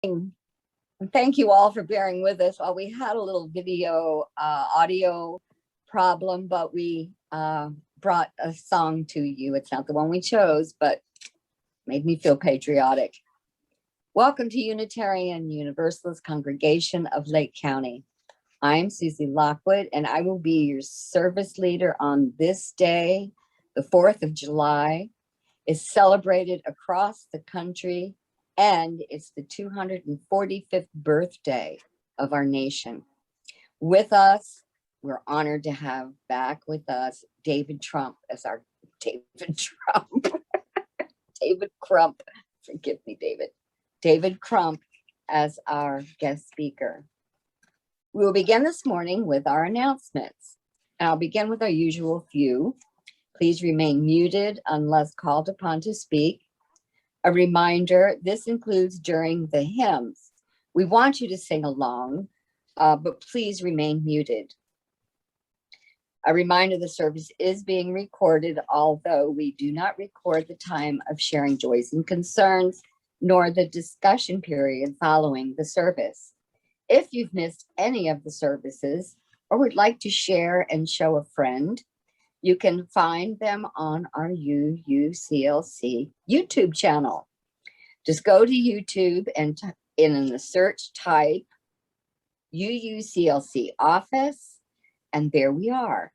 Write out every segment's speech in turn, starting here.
And thank you all for bearing with us. Well, we had a little video audio problem, but we brought a song to you. It's not the one we chose, but made me feel patriotic. Welcome to Unitarian Universalist Congregation of Lake County. I'm Susie Lockwood, and I will be your service leader on this day. The 4th of July is celebrated across the country, and it's the 245th birthday of our nation. With us, we're honored to have back with us David Crump as our David Crump. Forgive me, David. David Crump as our guest speaker. We will begin this morning with our announcements. I'll begin with our usual few. Please remain muted unless called upon to speak. A reminder, this includes during the hymns. We want you to sing along, but please remain muted. A reminder, the service is being recorded, although we do not record the time of sharing joys and concerns, nor the discussion period following the service. If you've missed any of the services or would like to share and show a friend, you can find them on our UUCLC YouTube channel. Just go to YouTube and in the search type UUCLC office, and there we are.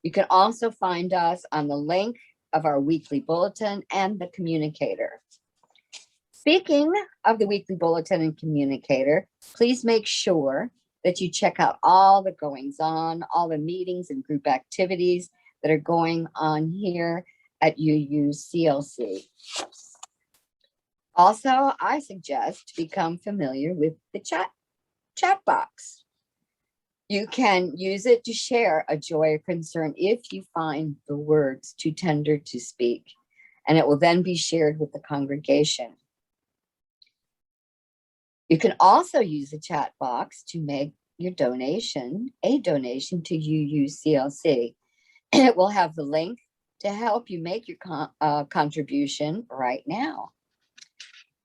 You can also find us on the link of our weekly bulletin and the communicator. Speaking of the weekly bulletin and communicator, please make sure that you check out all the goings on, all the meetings and group activities that are going on here at UUCLC. Also, I suggest to become familiar with the chat box. You can use it to share a joy or concern if you find the words too tender to speak, and it will then be shared with the congregation. You can also use the chat box to make your donation, a donation to UUCLC. It will have the link to help you make your contribution right now.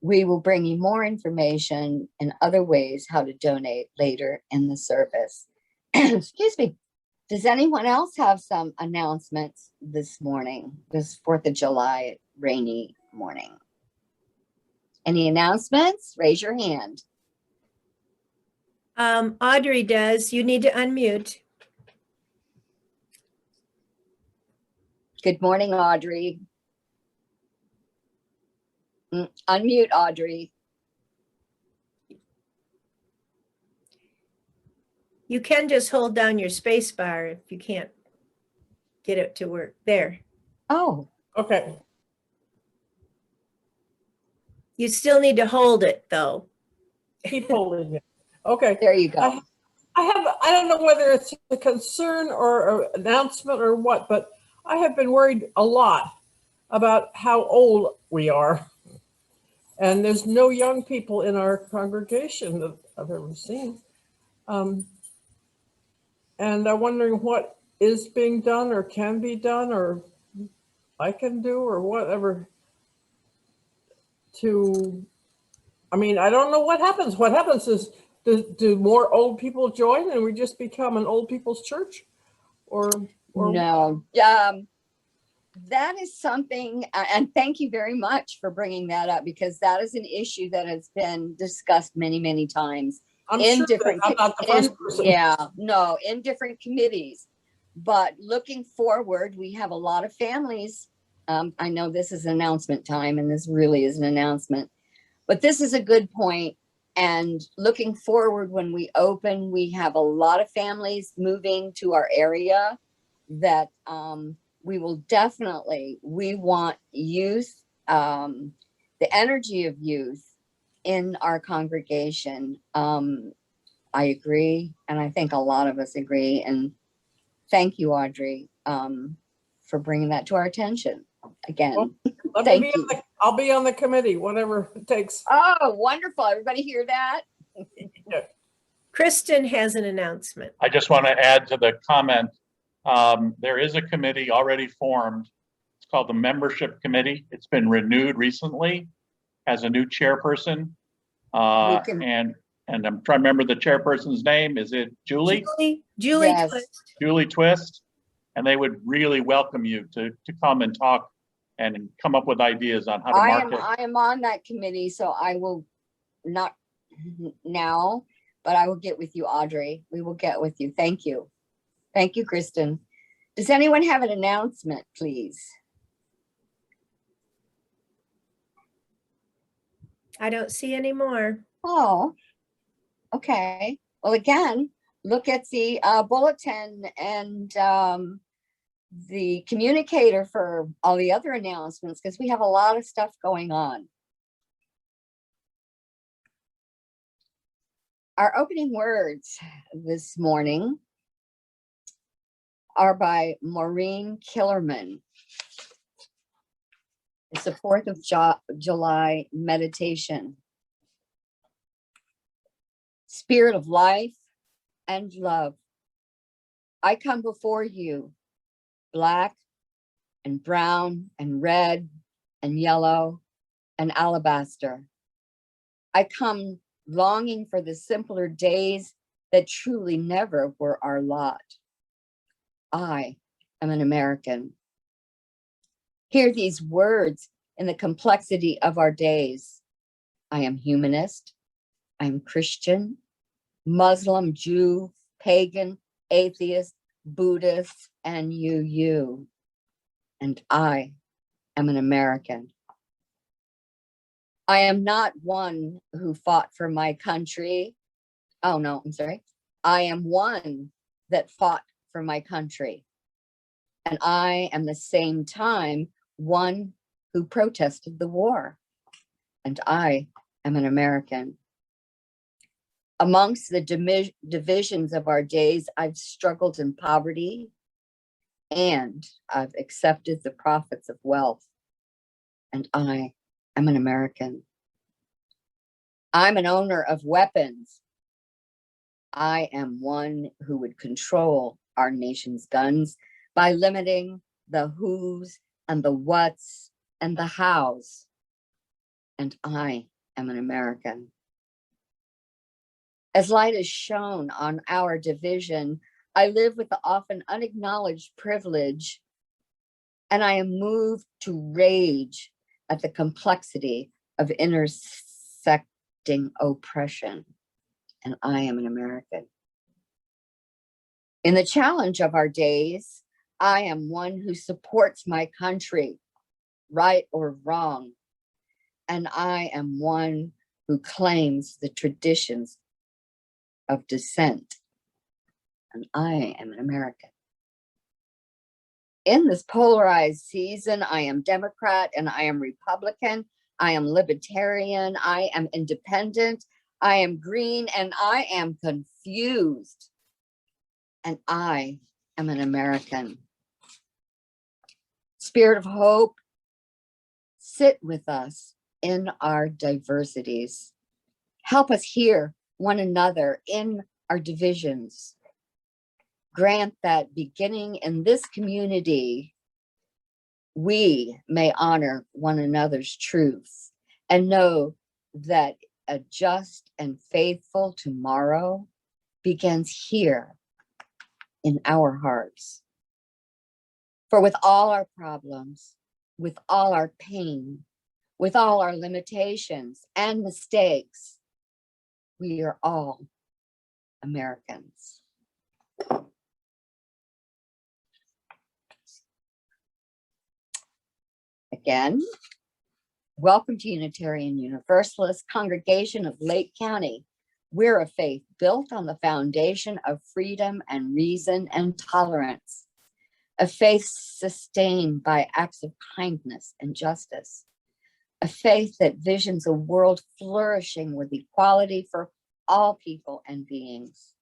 We will bring you more information and other ways how to donate later in the service. Excuse me. Does anyone else have some announcements this morning, this 4th of July rainy morning? Any announcements? Raise your hand. Audrey does. You need to unmute. Good morning, Audrey. Unmute, Audrey. You can just hold down your space bar if you can't get it to work. There. Oh, Okay. You still need to hold it, though. Keep holding it. Okay. there you go. I don't know whether it's a concern or an announcement or what, but I have been worried a lot about how old we are. And there's no young people in our congregation that I've ever seen. And I'm wondering what is being done or can be done or I can do or whatever to, I mean, I don't know what happens. What happens is, do more old people join and we just become an old people's church? Or No, that is something, and thank you very much for bringing that up, because that is an issue that has been discussed many, many times. I'm in sure different, I'm not the first person. in different committees. But looking forward, we have a lot of families. I know this is announcement time, and this really is an announcement, but this is a good point. And looking forward, when we open, we have a lot of families moving to our area that we will definitely, we want youth, the energy of youth in our congregation. I agree, and I think a lot of us agree. And thank you, Audrey, for bringing that to our attention again. Well, Thank you. I'll be on the committee, whatever it takes. Oh, wonderful. Everybody hear that? Kristen has an announcement. I just want to add to the comment. There is a committee already formed. It's called the Membership Committee. It's been renewed recently, has a new chairperson. You can- And I'm trying to remember the chairperson's name. Is it Julie? Julie Yes. Twist. Julie Twist. And they would really welcome you to come and talk and come up with ideas on how to market. I am on that committee, so I will not now, but I will get with you, Audrey. We will get with you. Thank you. Thank you, Kristen. Does anyone have an announcement, please? I don't see any more. Oh, okay. Well, again, look at the bulletin and the communicator for all the other announcements, because we have a lot of stuff going on. Our opening words this morning are by Maureen Killerman. It's the 4th of July meditation. Spirit of life and love, I come before you, black and brown and red and yellow and alabaster. I come longing for the simpler days that truly never were our lot. I am an American. Hear these words in the complexity of our days. I am humanist. I am Christian, Muslim, Jew, pagan, atheist, Buddhist, and you. And I am an American. I am not one who fought for my country. Oh, no, I'm sorry. I am one that fought for my country. And I am the same time one who protested the war. And I am an American. Amongst the divisions of our days, I've struggled in poverty and I've accepted the profits of wealth. And I am an American. I'm an owner of weapons. I am one who would control our nation's guns by limiting the who's and the what's and the how's. And I am an American. As light is shown on our division, I live with the often unacknowledged privilege, and I am moved to rage at the complexity of intersecting oppression. And I am an American. In the challenge of our days, I am one who supports my country, right or wrong. And I am one who claims the traditions of dissent. And I am an American. In this polarized season, I am Democrat and I am Republican. I am libertarian. I am independent. I am green and I am confused. And I am an American. Spirit of hope, sit with us in our diversities. Help us hear one another in our divisions. Grant that beginning in this community, we may honor one another's truths and know that a just and faithful tomorrow begins here in our hearts. For with all our problems, with all our pain, with all our limitations and mistakes, we are all Americans. Again, welcome to Unitarian Universalist Congregation of Lake County. We're a faith built on the foundation of freedom and reason and tolerance. A faith sustained by acts of kindness and justice. A faith that visions a world flourishing with equality for all people and beings.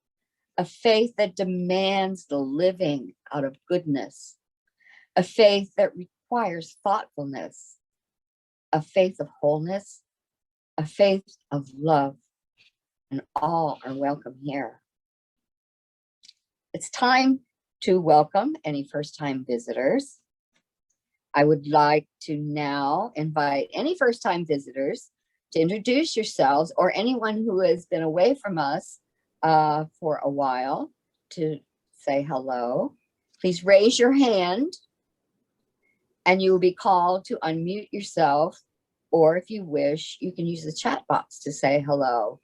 A faith that demands the living out of goodness. A faith that requires thoughtfulness. A faith of wholeness. A faith of love. And all are welcome here. It's time to welcome any first-time visitors. I would like to now invite any first-time visitors to introduce yourselves, or anyone who has been away from us for a while, to say hello. Please raise your hand and you will be called to unmute yourself, or if you wish, you can use the chat box to say hello.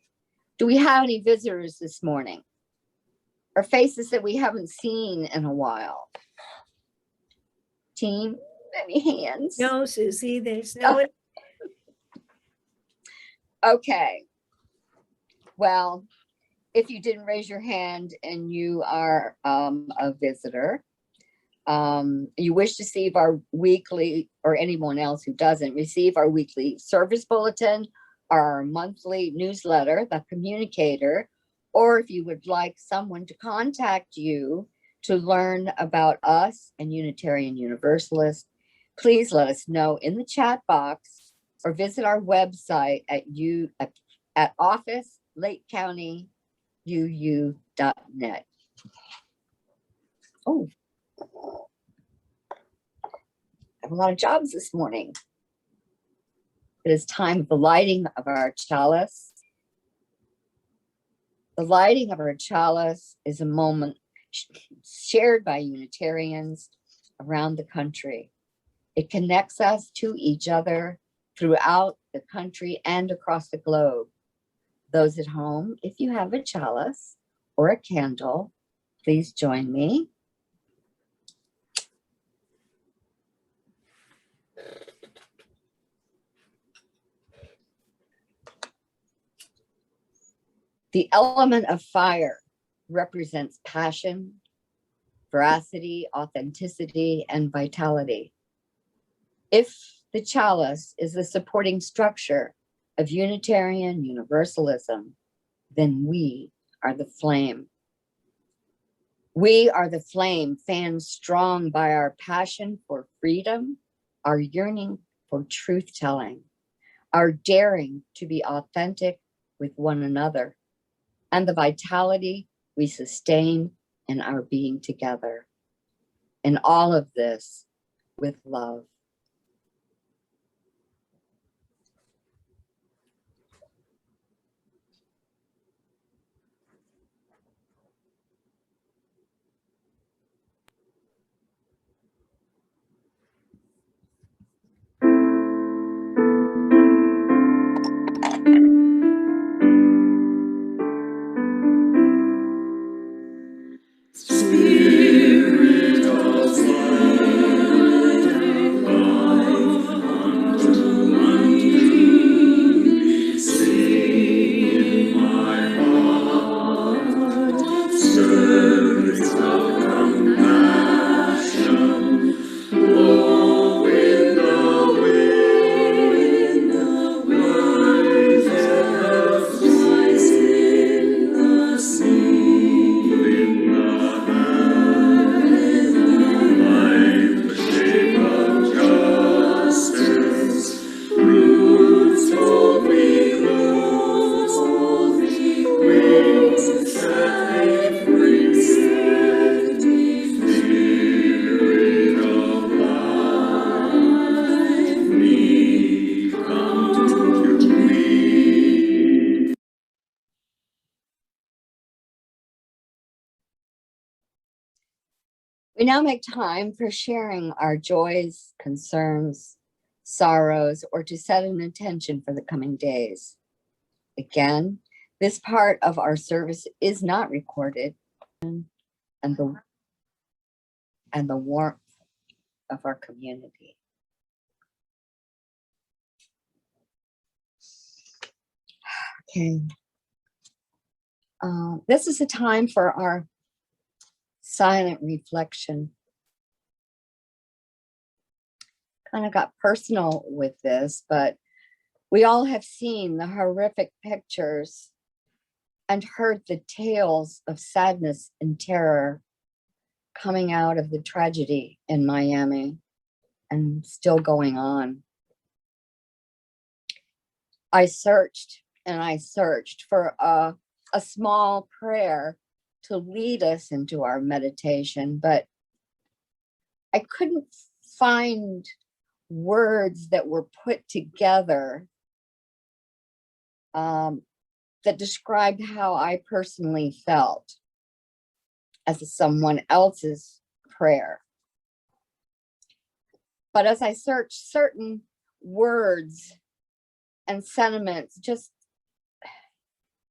Do we have any visitors this morning? Or faces that we haven't seen in a while? Team, any hands? No, Susie, there's no one. Okay. Well, if you didn't raise your hand and you are a visitor, you wish to receive our weekly, or anyone else who doesn't receive our weekly service bulletin, our monthly newsletter, The Communicator, or if you would like someone to contact you to learn about us and Unitarian Universalist, please let us know in the chat box or visit our website at office.lakecountyuu.net. Oh, I have a lot of jobs this morning. It is time of the lighting of our chalice. The lighting of our chalice is a moment shared by Unitarians around the country. It connects us to each other throughout the country and across the globe. Those at home, if you have a chalice or a candle, please join me. The element of fire represents passion, veracity, authenticity, and vitality. If the chalice is the supporting structure of Unitarian Universalism, then we are the flame. We are the flame fanned strong by our passion for freedom, our yearning for truth-telling, our daring to be authentic with one another, and the vitality we sustain in our being together. And all of this with love. We now make time for sharing our joys, concerns, sorrows, or to set an intention for the coming days. Again, this part of our service is not recorded, and the warmth of our community. Okay. This is a time for our silent reflection. Kind of got personal with this, but we all have seen the horrific pictures and heard the tales of sadness and terror coming out of the tragedy in Miami and still going on. I searched and I searched for a small prayer to lead us into our meditation, but I couldn't find words that were put together that described how I personally felt as someone else's prayer. But as I searched, certain words and sentiments just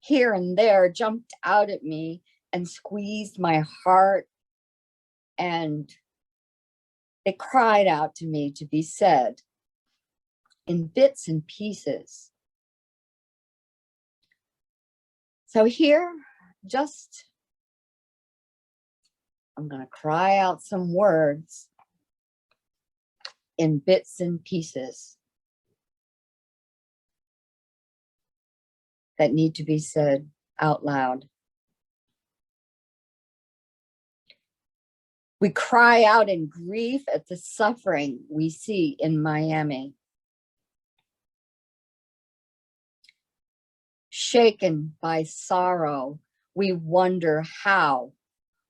here and there jumped out at me and squeezed my heart, and it cried out to me to be said in bits and pieces. So here, I'm going to cry out some words in bits and pieces that need to be said out loud. We cry out in grief at the suffering we see in Miami. Shaken by sorrow, we wonder how,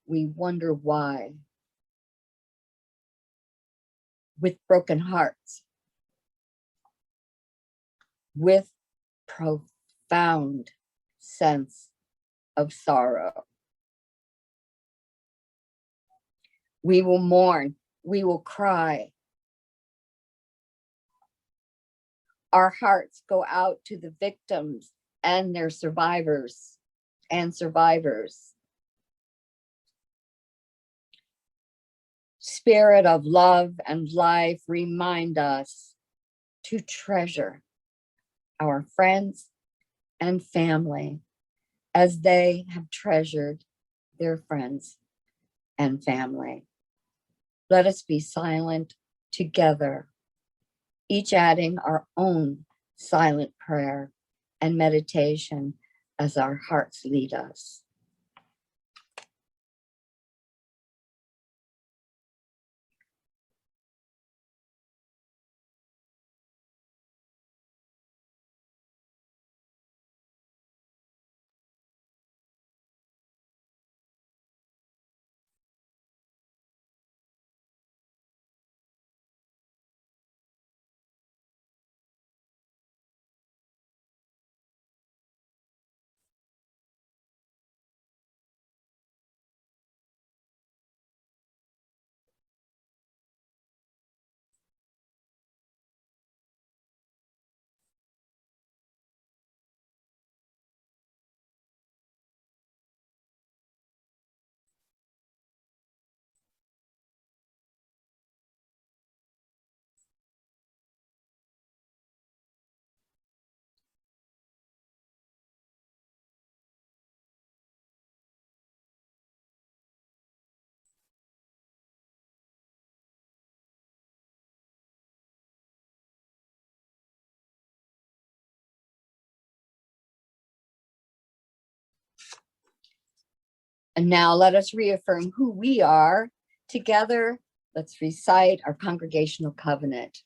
we wonder why. With broken hearts, with profound sense of sorrow. We will mourn, we will cry. Our hearts go out to the victims and their survivors and survivors. Spirit of love and life, remind us to treasure our friends and family as they have treasured their friends and family. Let us be silent together, each adding our own silent prayer and meditation as our hearts lead us. And now let us reaffirm who we are. Together, let's recite our Congregational Covenant.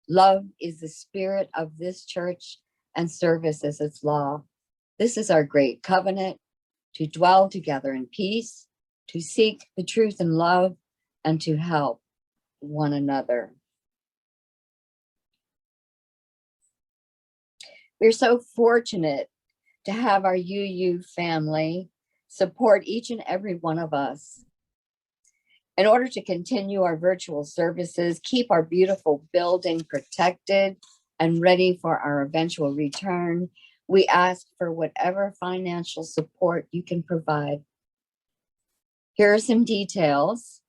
Love is the spirit of this church, and service is its law. This is our great covenant, to dwell together in peace, to seek the truth in love, and to help one another. We're so fortunate to have our UU family support each and every one of us. In order to continue our virtual services, keep our beautiful building protected and ready for our eventual return, we ask for whatever financial support you can provide. Here are some details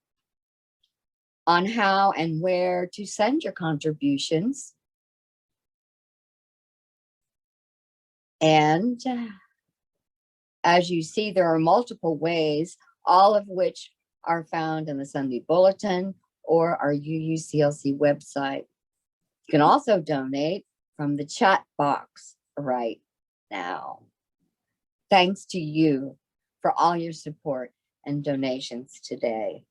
on how and where to send your contributions. And as you see, there are multiple ways, all of which are found in the Sunday Bulletin or our UUCLC website. You can also donate from the chat box right now. Thanks to you for all your support and donations today.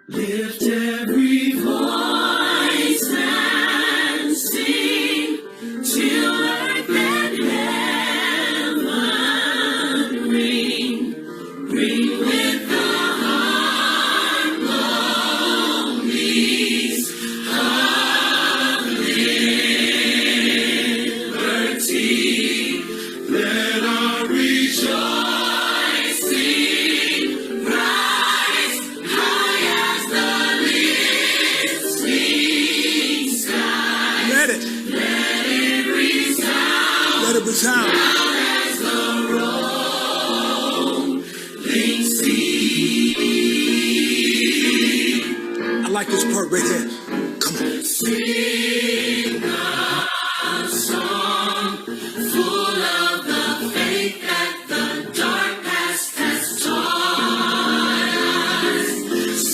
Lift every time. I like this part right here. Come on. Sing a song full of the faith that the dark past has taught us.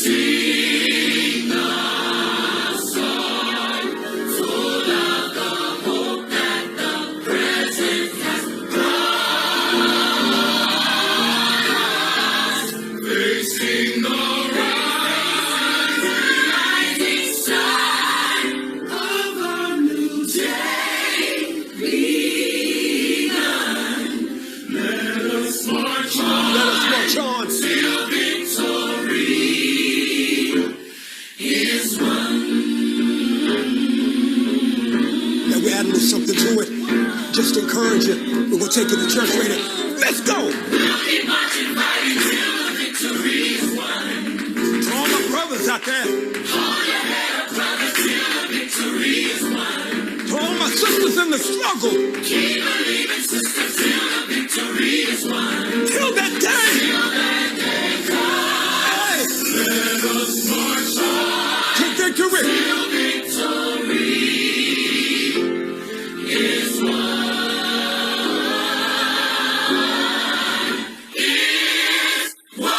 Sing a song full of the hope that the present has brought us. Facing the on. Till victory is won. Now we add a little something to it. Just to encourage you. We're gonna take you to church right now. Let's go! We'll keep marching fighting till the victory is won. To all my brothers out there. Hold your head up, brothers, till the victory is won. To all my sisters in the struggle. Keep believing, sisters, till the victory is won. Till that day. Till that day comes. Hey. Let us march on. To victory. Till victory is won. Is won.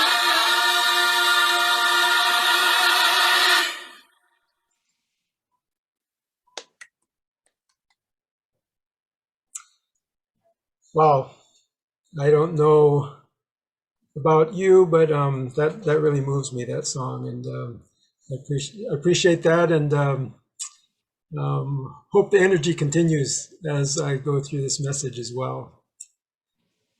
Wow. I don't know about you, but that really moves me, that song, and I appreciate that, and hope the energy continues as I go through this message as well.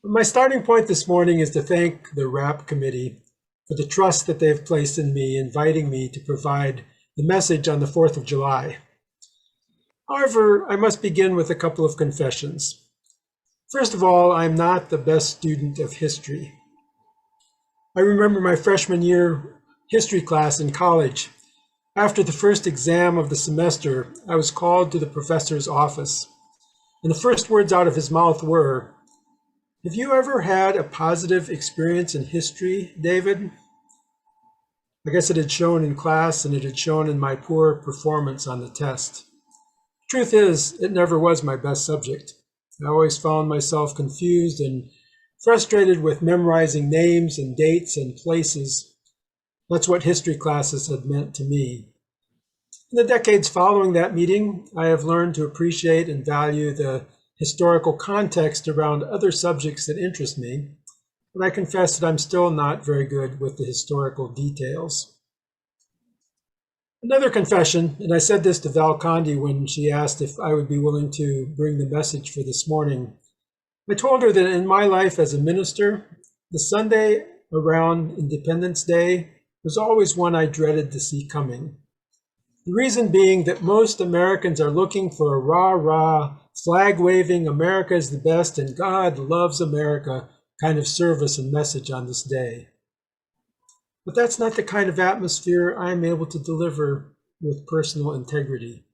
My starting point this morning is to thank the RAP committee for the trust that they've placed in me, inviting me to provide the message on the 4th of July. However, I must begin with a couple of confessions. First of all, I'm not the best student of history. I remember my freshman year history class in college. After the first exam of the semester, I was called to the professor's office, and the first words out of his mouth were, "Have you ever had a positive experience in history, David?" I guess it had shown in class, and it had shown in my poor performance on the test. Truth is, it never was my best subject. I always found myself confused and frustrated with memorizing names and dates and places. That's what history classes had meant to me. In the decades following that meeting, I have learned to appreciate and value the historical context around other subjects that interest me, but I confess that I'm still not very good with the historical details. Another confession, and I said this to Val Condi when she asked if I would be willing to bring the message for this morning. I told her that in my life as a minister, the Sunday around Independence Day was always one I dreaded to see coming. The reason being that most Americans are looking for a rah-rah, flag-waving, America is the best and God loves America kind of service and message on this day. But that's not the kind of atmosphere I'm able to deliver with personal integrity.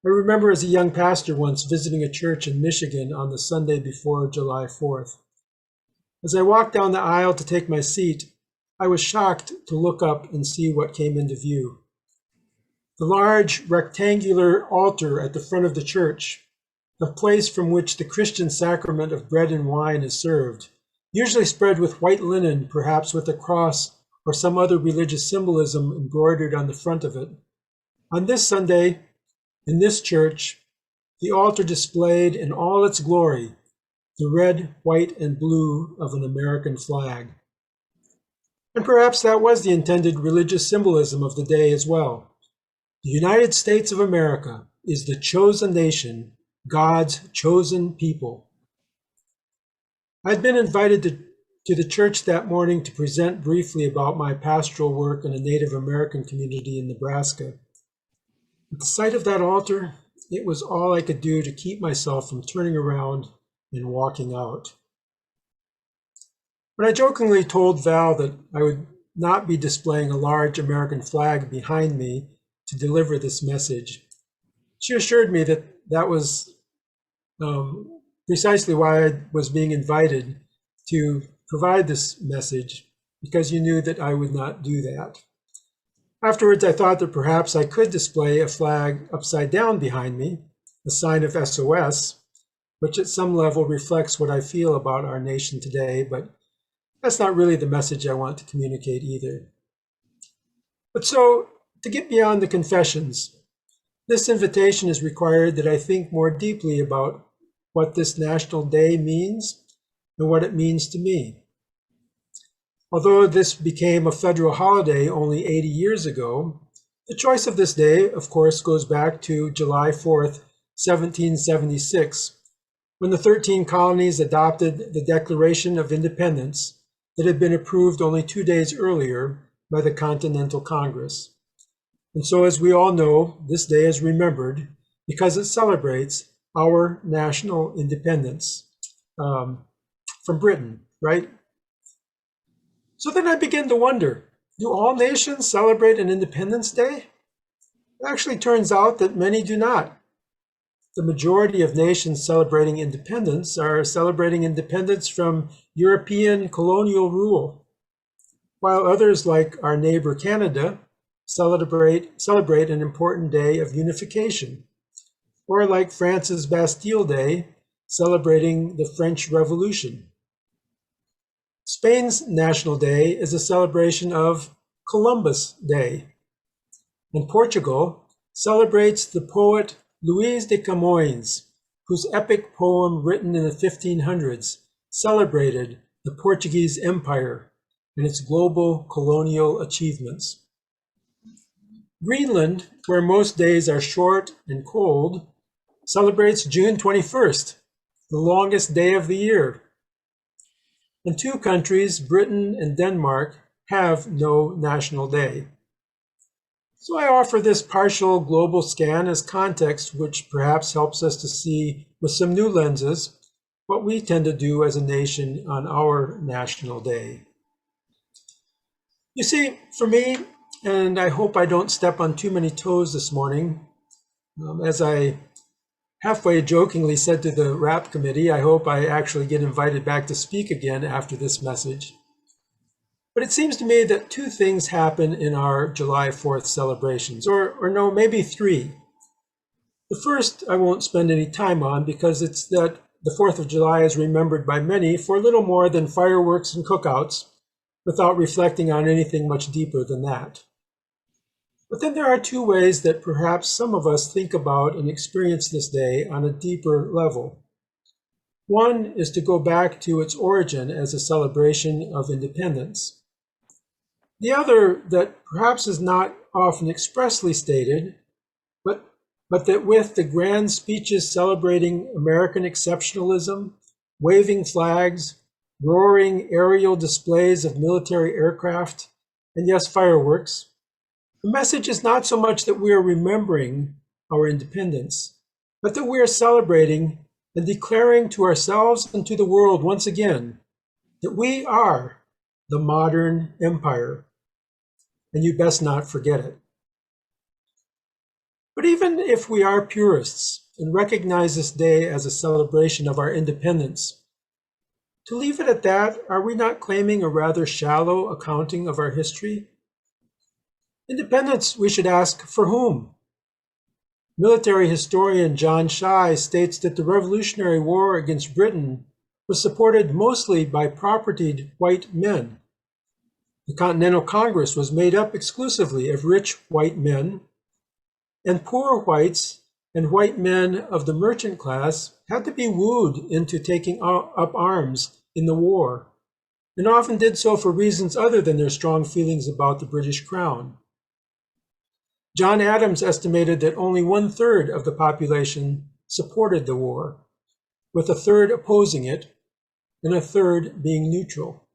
I remember as a young pastor once visiting a church in Michigan on the Sunday before July 4th. As I walked down the aisle to take my seat, I was shocked to look up and see what came into view. The large rectangular altar at the front of the church, the place from which the Christian sacrament of bread and wine is served, usually spread with white linen, perhaps with a cross or some other religious symbolism embroidered on the front of it. On this Sunday, in this church, the altar displayed in all its glory the red, white, and blue of an American flag. And perhaps that was the intended religious symbolism of the day as well. The United States of America is the chosen nation, God's chosen people. I'd been invited to the church that morning to present briefly about my pastoral work in a Native American community in Nebraska. At the sight of that altar, it was all I could do to keep myself from turning around and walking out. When I jokingly told Val that I would not be displaying a large American flag behind me, to deliver this message. She assured me that that was precisely why I was being invited to provide this message, because you knew that I would not do that. Afterwards, I thought that perhaps I could display a flag upside down behind me, a sign of SOS, which at some level reflects what I feel about our nation today, but that's not really the message I want to communicate either. But so, to get beyond the confessions, this invitation is required that I think more deeply about what this National Day means and what it means to me. Although this became a federal holiday only 80 years ago, the choice of this day, of course, goes back to July 4th, 1776, when the 13 colonies adopted the Declaration of Independence that had been approved only 2 days earlier by the Continental Congress. And so, as we all know, this day is remembered because it celebrates our national independence from Britain, right? So then I begin to wonder, do all nations celebrate an Independence Day? It actually turns out that many do not. The majority of nations celebrating independence are celebrating independence from European colonial rule, while others, like our neighbor Canada, celebrate an important day of unification, or like France's Bastille Day, celebrating the French Revolution. Spain's National Day is a celebration of Columbus Day, and Portugal celebrates the poet Luís de Camões, whose epic poem written in the 1500s celebrated the Portuguese Empire and its global colonial achievements. Greenland, where most days are short and cold, celebrates June 21st, the longest day of the year. And two countries, Britain and Denmark, have no national day. So I offer this partial global scan as context, which perhaps helps us to see with some new lenses what we tend to do as a nation on our national day. You see, for me, and I hope I don't step on too many toes this morning, as I halfway jokingly said to the RAP committee, I hope I actually get invited back to speak again after this message. But it seems to me that two things happen in our July 4th celebrations, or no, maybe three. The first I won't spend any time on because it's that the 4th of July is remembered by many for little more than fireworks and cookouts, without reflecting on anything much deeper than that. But then there are two ways that perhaps some of us think about and experience this day on a deeper level. One is to go back to its origin as a celebration of independence. The other, that perhaps is not often expressly stated, but that with the grand speeches celebrating American exceptionalism, waving flags, roaring aerial displays of military aircraft, and yes, fireworks, the message is not so much that we are remembering our independence, but that we are celebrating and declaring to ourselves and to the world once again that we are the modern empire, and you best not forget it. But even if we are purists and recognize this day as a celebration of our independence, to leave it at that, are we not claiming a rather shallow accounting of our history? Independence, we should ask, for whom? Military historian John Shai states that the Revolutionary War against Britain was supported mostly by propertied white men. The Continental Congress was made up exclusively of rich white men, and poor whites and white men of the merchant class had to be wooed into taking up arms in the war, and often did so for reasons other than their strong feelings about the British Crown. John Adams estimated that only 1/3 of the population supported the war, with 1/3 opposing it and 1/3 being neutral.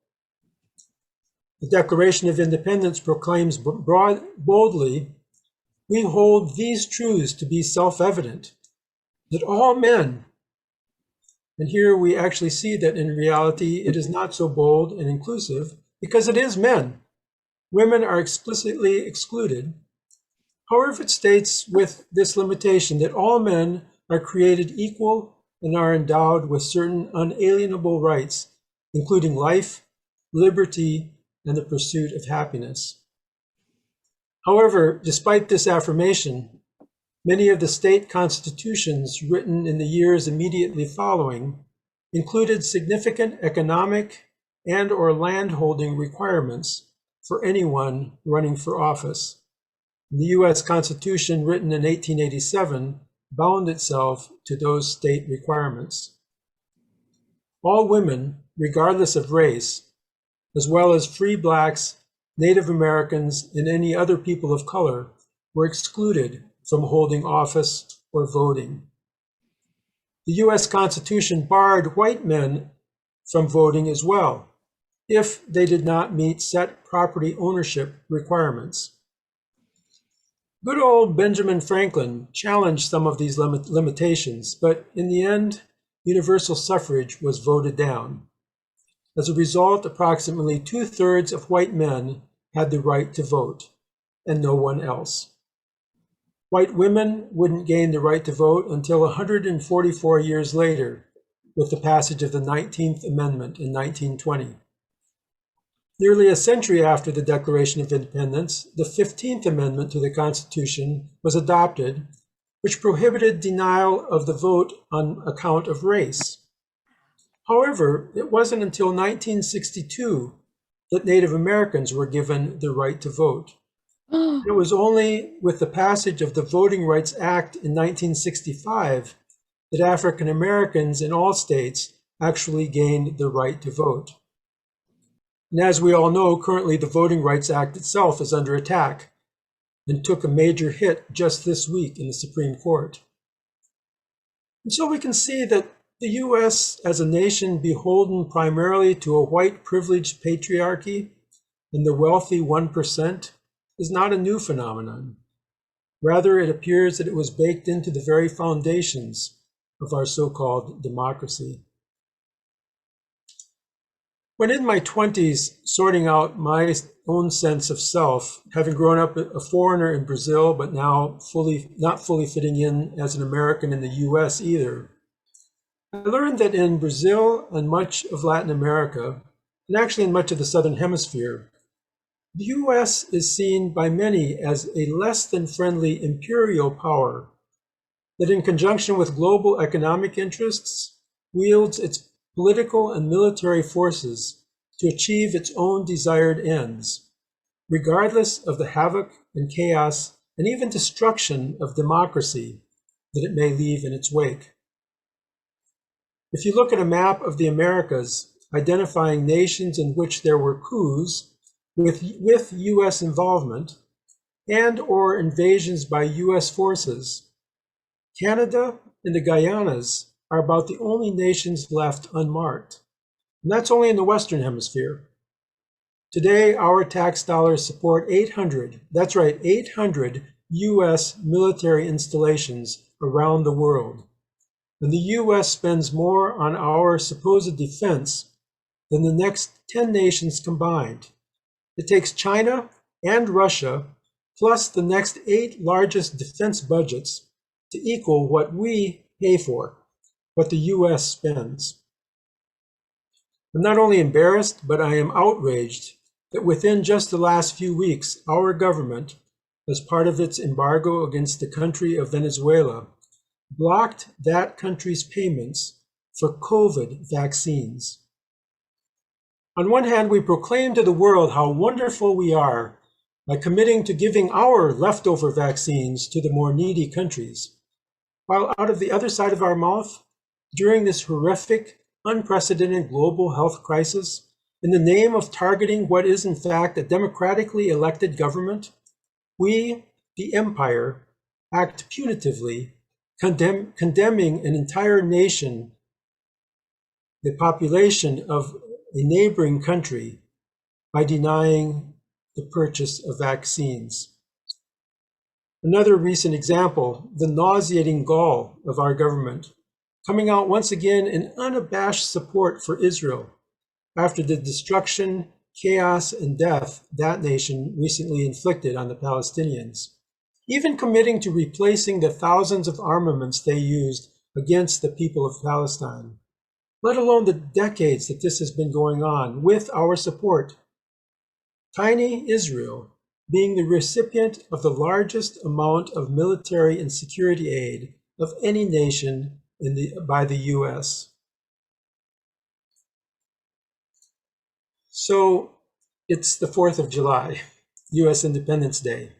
The Declaration of Independence proclaims boldly, "We hold these truths to be self-evident, that all men," and here we actually see that in reality it is not so bold and inclusive because it is men. Women are explicitly excluded. However, it states with this limitation that all men are created equal and are endowed with certain unalienable rights, including life, liberty, and the pursuit of happiness. However, despite this affirmation, many of the state constitutions written in the years immediately following included significant economic and/or landholding requirements for anyone running for office. The U.S. Constitution, written in 1887, bound itself to those state requirements. All women, regardless of race, as well as free blacks, Native Americans, and any other people of color, were excluded from holding office or voting. The U.S. Constitution barred white men from voting as well, if they did not meet set property ownership requirements. Good old Benjamin Franklin challenged some of these limitations, but in the end, universal suffrage was voted down. As a result, approximately 2/3 of white men had the right to vote, and no one else. White women wouldn't gain the right to vote until 144 years later, with the passage of the 19th Amendment in 1920. Nearly a century after the Declaration of Independence, the 15th Amendment to the Constitution was adopted, which prohibited denial of the vote on account of race. However, it wasn't until 1962 that Native Americans were given the right to vote. It was only with the passage of the Voting Rights Act in 1965 that African Americans in all states actually gained the right to vote. And as we all know, currently the Voting Rights Act itself is under attack and took a major hit just this week in the Supreme Court. And so we can see that the U.S. as a nation beholden primarily to a white privileged patriarchy and the wealthy 1% is not a new phenomenon. Rather, it appears that it was baked into the very foundations of our so-called democracy. When in my 20s, sorting out my own sense of self, having grown up a foreigner in Brazil, but now not fully fitting in as an American in the US either, I learned that in Brazil and much of Latin America, and actually in much of the Southern Hemisphere, the US is seen by many as a less than friendly imperial power that in conjunction with global economic interests wields its political and military forces to achieve its own desired ends, regardless of the havoc and chaos and even destruction of democracy that it may leave in its wake. If you look at a map of the Americas identifying nations in which there were coups with US involvement and/or invasions by US forces, Canada and the Guyanas are about the only nations left unmarked. And that's only in the Western Hemisphere. Today, our tax dollars support 800 US military installations around the world. And the US spends more on our supposed defense than the next 10 nations combined. It takes China and Russia, plus the next 8 largest defense budgets, to equal what we pay for, what the US spends. I'm not only embarrassed, but I am outraged that within just the last few weeks, our government, as part of its embargo against the country of Venezuela, blocked that country's payments for COVID vaccines. On one hand, we proclaim to the world how wonderful we are by committing to giving our leftover vaccines to the more needy countries, while out of the other side of our mouth, during this horrific, unprecedented global health crisis, in the name of targeting what is in fact a democratically elected government, we, the empire, act punitively, condemning an entire nation, the population of a neighboring country, by denying the purchase of vaccines. Another recent example, the nauseating gall of our government, coming out once again in unabashed support for Israel after the destruction, chaos, and death that nation recently inflicted on the Palestinians, even committing to replacing the thousands of armaments they used against the people of Palestine, let alone the decades that this has been going on with our support. Tiny Israel being the recipient of the largest amount of military and security aid of any nation by the US. So it's the 4th of July, US Independence Day.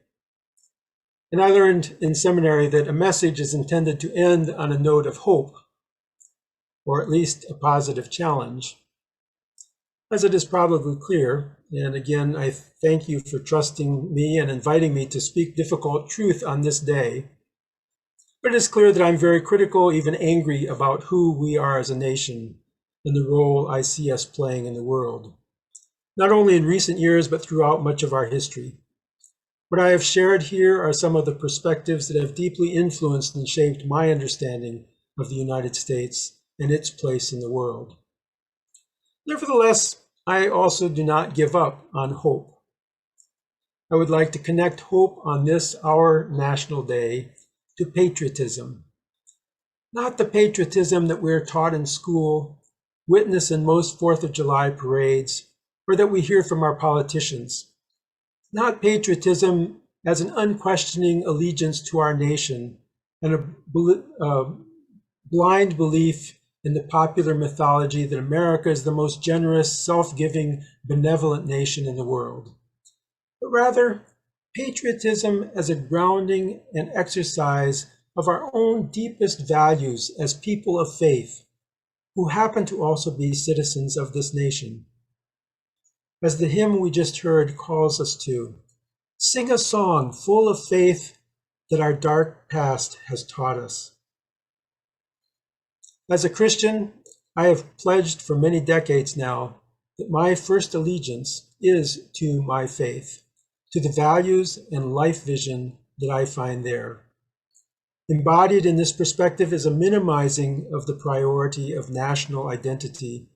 And I learned in seminary that a message is intended to end on a note of hope, or at least a positive challenge. As it is probably clear, and again, I thank you for trusting me and inviting me to speak difficult truth on this day, but it is clear that I'm very critical, even angry about who we are as a nation and the role I see us playing in the world, not only in recent years, but throughout much of our history. What I have shared here are some of the perspectives that have deeply influenced and shaped my understanding of the United States and its place in the world. Nevertheless, I also do not give up on hope. I would like to connect hope on this, our National Day, to patriotism. Not the patriotism that we're taught in school, witness in most 4th of July parades, or that we hear from our politicians. Not patriotism as an unquestioning allegiance to our nation and a blind belief in the popular mythology that America is the most generous, self-giving, benevolent nation in the world, but rather patriotism as a grounding and exercise of our own deepest values as people of faith, who happen to also be citizens of this nation. As the hymn we just heard calls us to, sing a song full of faith that our dark past has taught us. As a Christian, I have pledged for many decades now that my first allegiance is to my faith, to the values and life vision that I find there. Embodied in this perspective is a minimizing of the priority of national identity,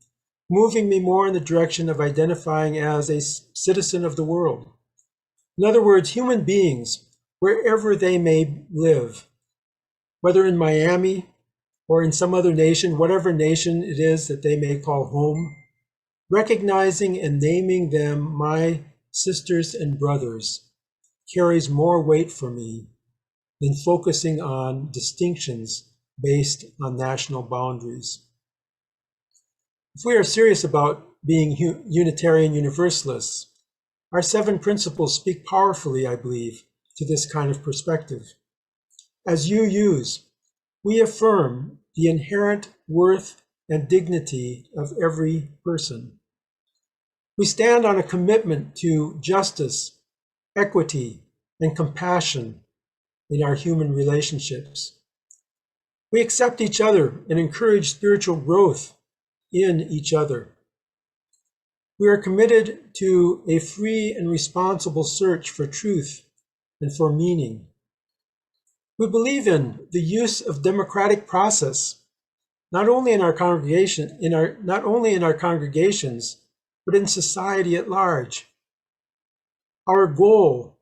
moving me more in the direction of identifying as a citizen of the world. In other words, human beings, wherever they may live, whether in Miami or in some other nation, whatever nation it is that they may call home, recognizing and naming them my sisters and brothers carries more weight for me than focusing on distinctions based on national boundaries. If we are serious about being Unitarian Universalists, our 7 principles speak powerfully, I believe, to this kind of perspective. As UUs, we affirm the inherent worth and dignity of every person. We stand on a commitment to justice, equity, and compassion in our human relationships. We accept each other and encourage spiritual growth in each other. We are committed to a free and responsible search for truth and for meaning. We believe in the use of democratic process, not only in our congregations, but in society at large. Our goal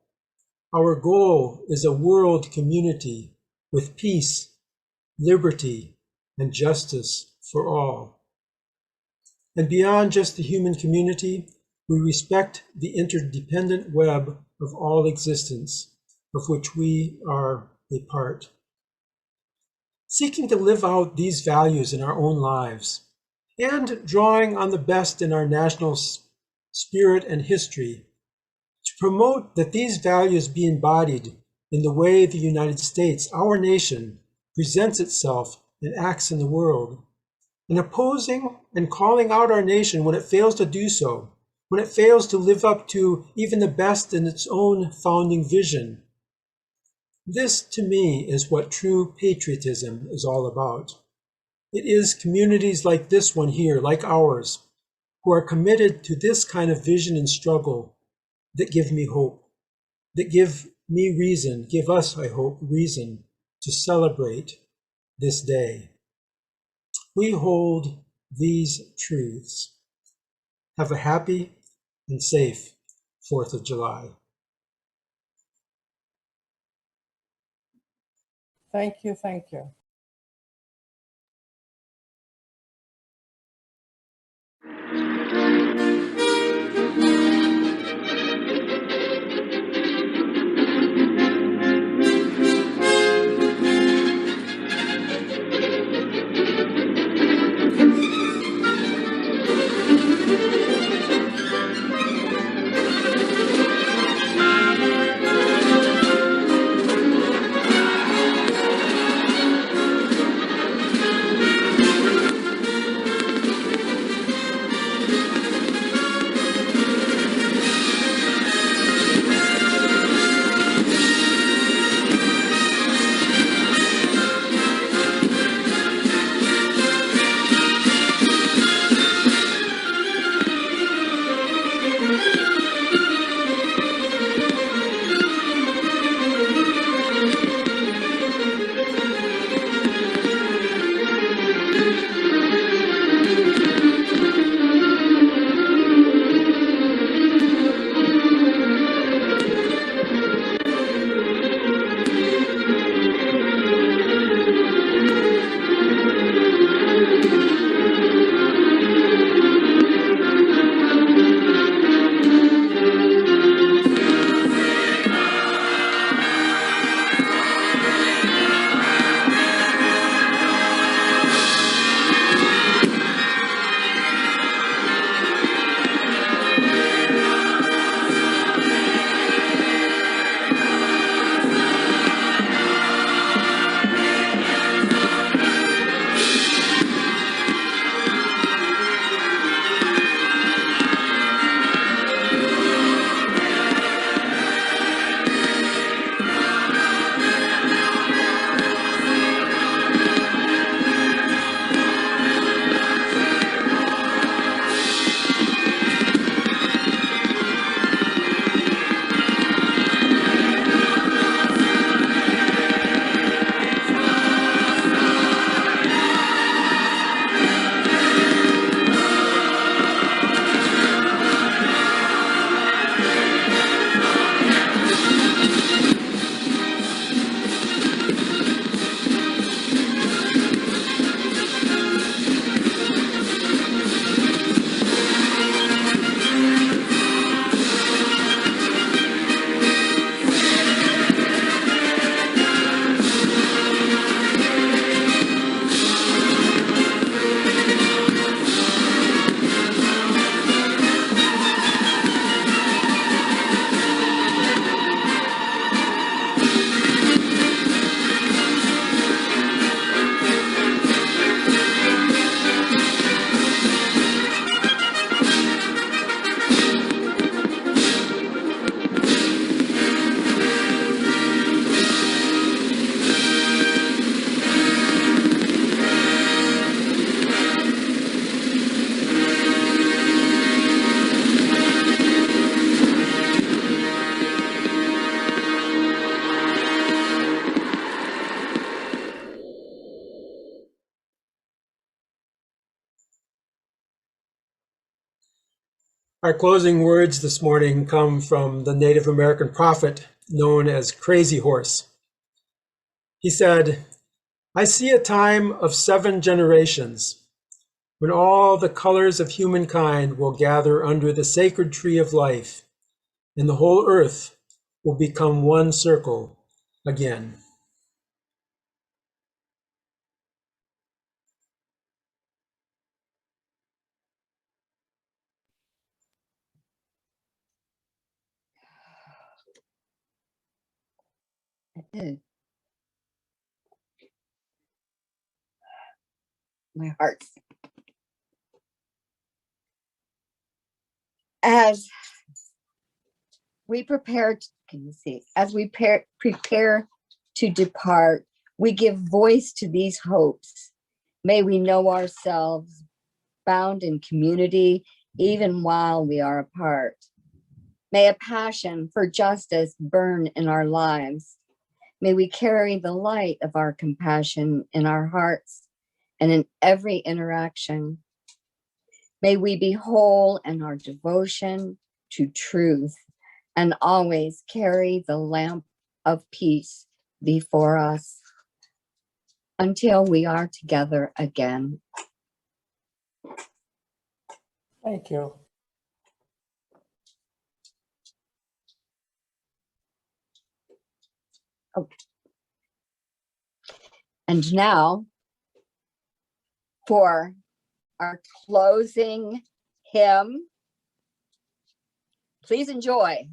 is a world community with peace, liberty, and justice for all. And beyond just the human community, we respect the interdependent web of all existence, of which we are a part. Seeking to live out these values in our own lives, and drawing on the best in our national spirit and history, to promote that these values be embodied in the way the United States, our nation, presents itself and acts in the world, and opposing and calling out our nation when it fails to do so, when it fails to live up to even the best in its own founding vision. This, to me, is what true patriotism is all about. It is communities like this one here, like ours, who are committed to this kind of vision and struggle that give me hope, that give me reason, give us, I hope, reason to celebrate this day. We hold these truths. Have a happy and safe 4th of July. Thank you. Thank you. Our closing words this morning come from the Native American prophet known as Crazy Horse. He said, "I see a time of 7 generations when all the colors of humankind will gather under the sacred tree of life, and the whole earth will become one circle again." I did. My heart. As we prepare, can you see? As we prepare to depart, we give voice to these hopes. May we know ourselves bound in community, even while we are apart. May a passion for justice burn in our lives. May we carry the light of our compassion in our hearts and in every interaction. May we be whole in our devotion to truth and always carry the lamp of peace before us until we are together again. Thank you. And now for our closing hymn, please enjoy